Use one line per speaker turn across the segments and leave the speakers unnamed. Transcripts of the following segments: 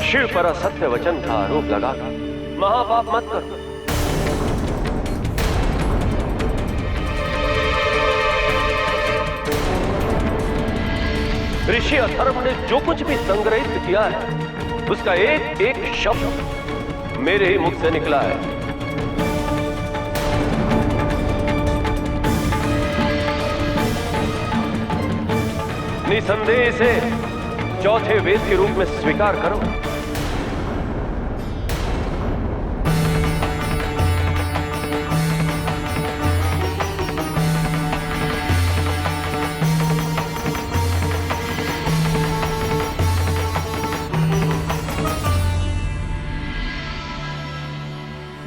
शिव पर असत्य वचन का आरोप लगाकर महापाप मत करो। ऋषि अथर्व ने जो कुछ भी संग्रहित किया है उसका एक एक शब्द मेरे ही मुख से निकला है। निसंदेह इसे चौथे वेद के रूप में स्वीकार करो।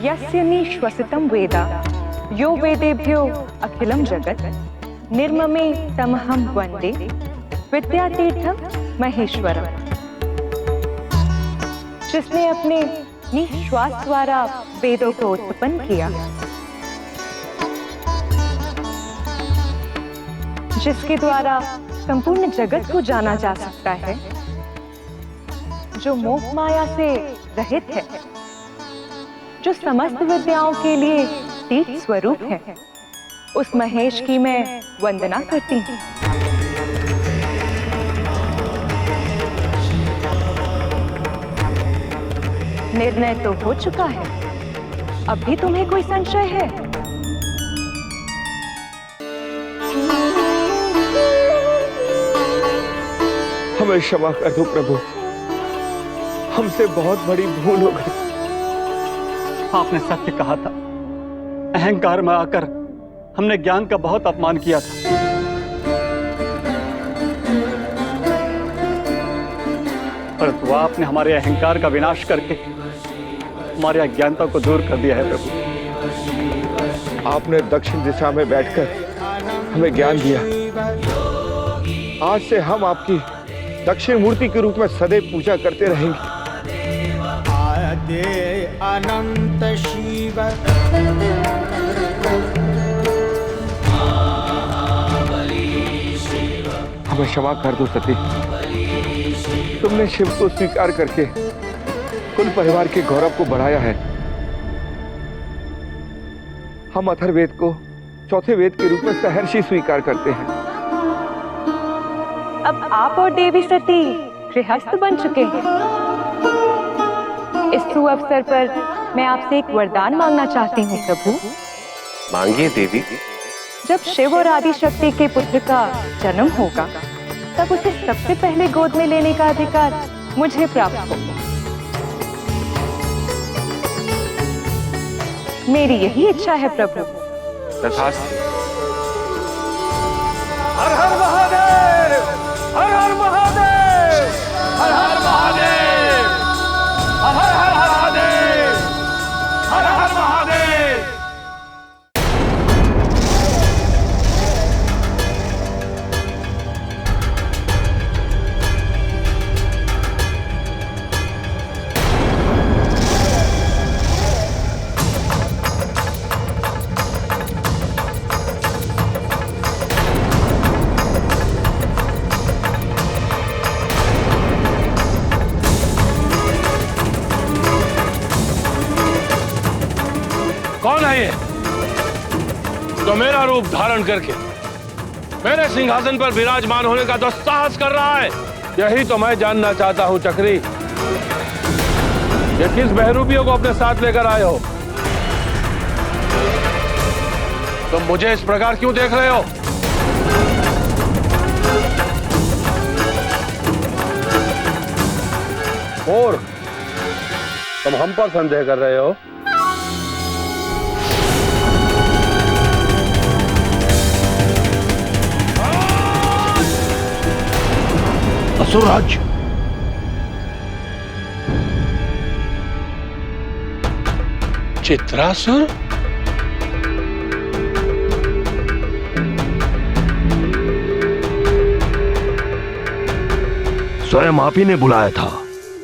यस्य निश्वसितं वेद यो वेदेभ्यो अखिलं जगत् निर्ममे तमहं वन्दे विद्यातीर्थम महेश्वरम। जिसने अपने निश्वास द्वारा वेदों को उत्पन्न किया, जिसके द्वारा संपूर्ण जगत को जाना जा सकता है, जो मोह माया से रहित है, जो समस्त विद्याओं के लिए तीर्थ स्वरूप है, उस महेश की मैं वंदना करती हूँ। निर्णय तो हो चुका है, अब भी तुम्हें कोई संशय है?
हमें क्षमा कर दो प्रभु, हमसे बहुत बड़ी भूल हो गई।
आपने सत्य कहा था, अहंकार में आकर हमने ज्ञान का बहुत अपमान किया था। परंतु आपने हमारे अहंकार का विनाश करके हमारी अज्ञानता को दूर कर दिया है प्रभु।
आपने दक्षिण दिशा में बैठकर हमें ज्ञान दिया। आज से हम आपकी दक्षिण मूर्ति के रूप में सदैव पूजा करते रहेंगे।
आदि अनंत शिव
हमें क्षमा कर दो सती, तुमने शिव को स्वीकार करके कुल परिवार के गौरव को बढ़ाया है। हम अथर्ववेद को चौथे वेद के रूप में सहर्षि स्वीकार करते हैं।
अब आप और देवी सती गृहस्थ बन चुके हैं। इस शुभ अवसर पर मैं आपसे एक वरदान मांगना चाहती हूँ प्रभु।
मांगिए देवी।
जब शिव और आदि शक्ति के पुत्र का जन्म होगा, तब उसे सबसे पहले गोद में लेने का अधिकार मुझे प्राप्त होगा। मेरी यही इच्छा है प्रभु।
तथास्तु।
हर हर महादेव, हर हर महादेव, हर हर महादेव, हर हर महादेव, हर हर महादेव।
कौन है ये जो मेरा रूप धारण करके मेरे सिंहासन पर विराजमान होने का दुस्साहस कर रहा है? यही तो मैं जानना चाहता हूं चक्री। ये किस बहरूपियों को अपने साथ लेकर आए हो? तुम मुझे इस प्रकार क्यों देख रहे हो? और तुम हम पर संदेह कर रहे हो? असुरराज, चित्रासुर?
स्वयं आप ही ने बुलाया था,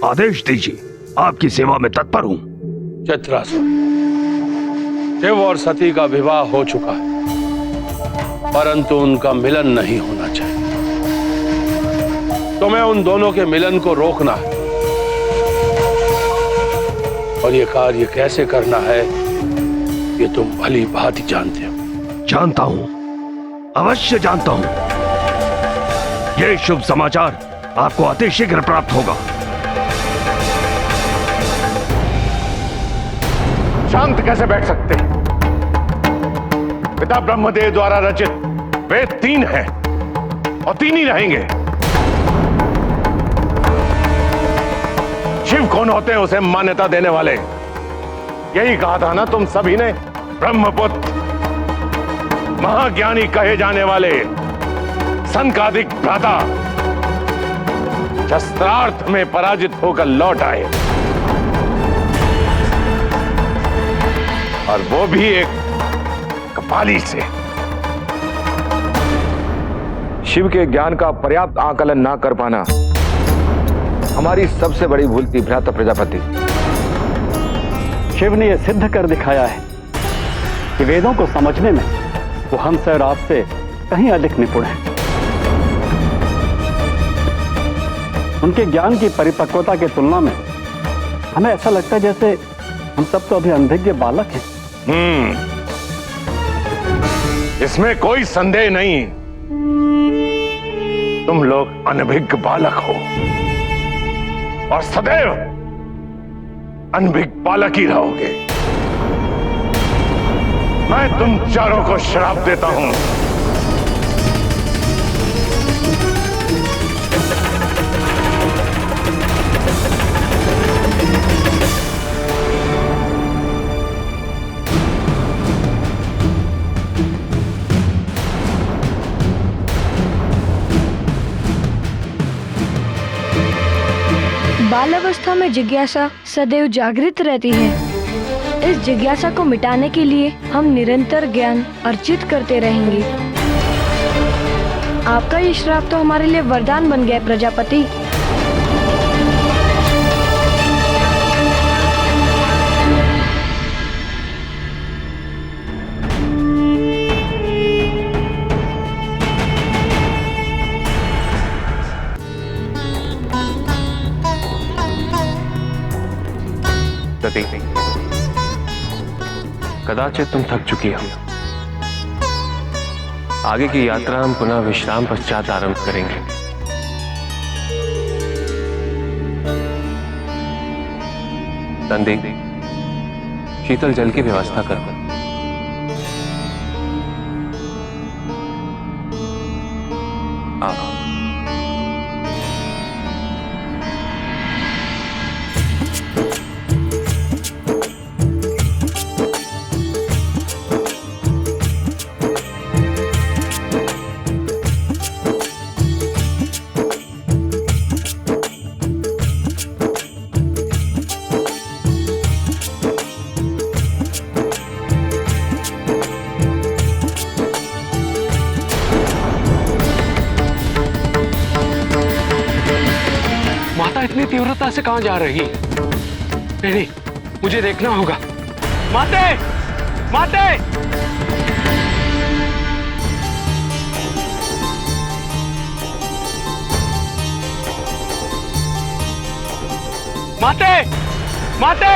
आदेश दीजिए, आपकी सेवा में तत्पर हूं।
चित्रासुर, शिव और सती का विवाह हो चुका है, परंतु उनका मिलन नहीं होना चाहिए। तुम्हें उन दोनों के मिलन को रोकना है। और ये कार्य कैसे करना है ये तुम भली भांति जानते हो।
जानता हूं, अवश्य जानता हूं। यह शुभ समाचार आपको अति शीघ्र प्राप्त होगा।
शांत कैसे बैठ सकते हैं? पिता ब्रह्मदेव द्वारा रचित वेद 3 हैं और 3 ही रहेंगे। शिव कौन होते हैं उसे मान्यता देने वाले? यही कहा था ना तुम सभी ने, ब्रह्मपुत्र, महाज्ञानी कहे जाने वाले संकादिक भ्राता शस्त्रार्थ में पराजित होकर लौट आए, और वो भी एक कपाली से। शिव के ज्ञान का पर्याप्त आकलन ना कर पाना हमारी सबसे बड़ी भूल थी भ्राता प्रजापति।
शिव ने यह सिद्ध कर दिखाया है कि वेदों को समझने में वो हमसे और आपसे कहीं अधिक निपुण है। उनके ज्ञान की परिपक्वता की तुलना में हमें ऐसा लगता है जैसे हम सब तो अभी अनभिज्ञ बालक हैं।
इसमें कोई संदेह नहीं, तुम लोग अनभिज्ञ बालक हो और सदैव अनभिज्ञ बालक ही रहोगे। मैं तुम चारों को श्राप देता हूं।
बाल अवस्था में जिज्ञासा सदैव जागृत रहती है। इस जिज्ञासा को मिटाने के लिए हम निरंतर ज्ञान अर्जित करते रहेंगे। आपका ये श्राप तो हमारे लिए वरदान बन गया प्रजापति।
कदाचित तुम थक चुकी हो। आगे की यात्रा हम पुनः विश्राम पश्चात आरंभ करेंगे। नंदी, शीतल जल की व्यवस्था करो।
इतनी तीव्रता से कहां जा रही? नहीं, मुझे देखना होगा। माते! माते! माते! माते!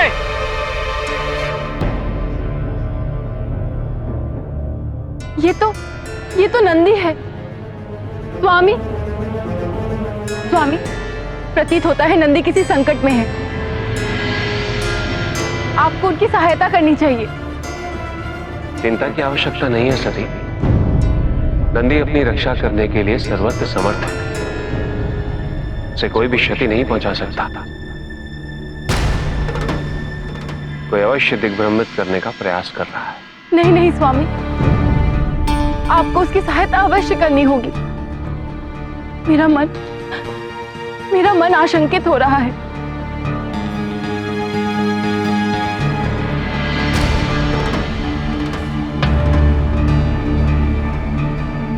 ये तो नंदी है। स्वामी, स्वामी, प्रतीत होता है नंदी किसी संकट में है। आपको उनकी सहायता करनी चाहिए।
चिंता की आवश्यकता नहीं है सती। नंदी अपनी रक्षा करने के लिए सर्वत्र समर्थ है। उसे कोई भी क्षति नहीं पहुंचा सकता। कोई अवश्य दिग्भ्रमित करने का प्रयास कर रहा है।
नहीं नहीं स्वामी, आपको उसकी सहायता अवश्य करनी होगी। मेरा मन आशंकित हो रहा है।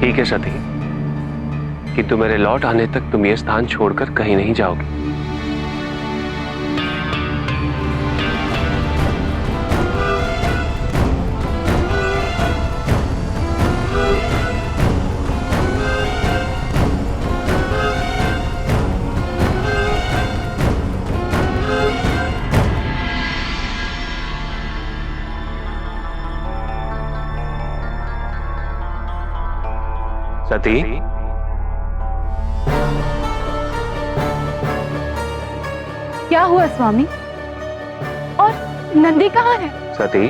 ठीक है सती, किंतु मेरे लौट आने तक तुम ये स्थान छोड़कर कहीं नहीं जाओगे। सती,
क्या हुआ स्वामी? और नंदी कहाँ है?
सती,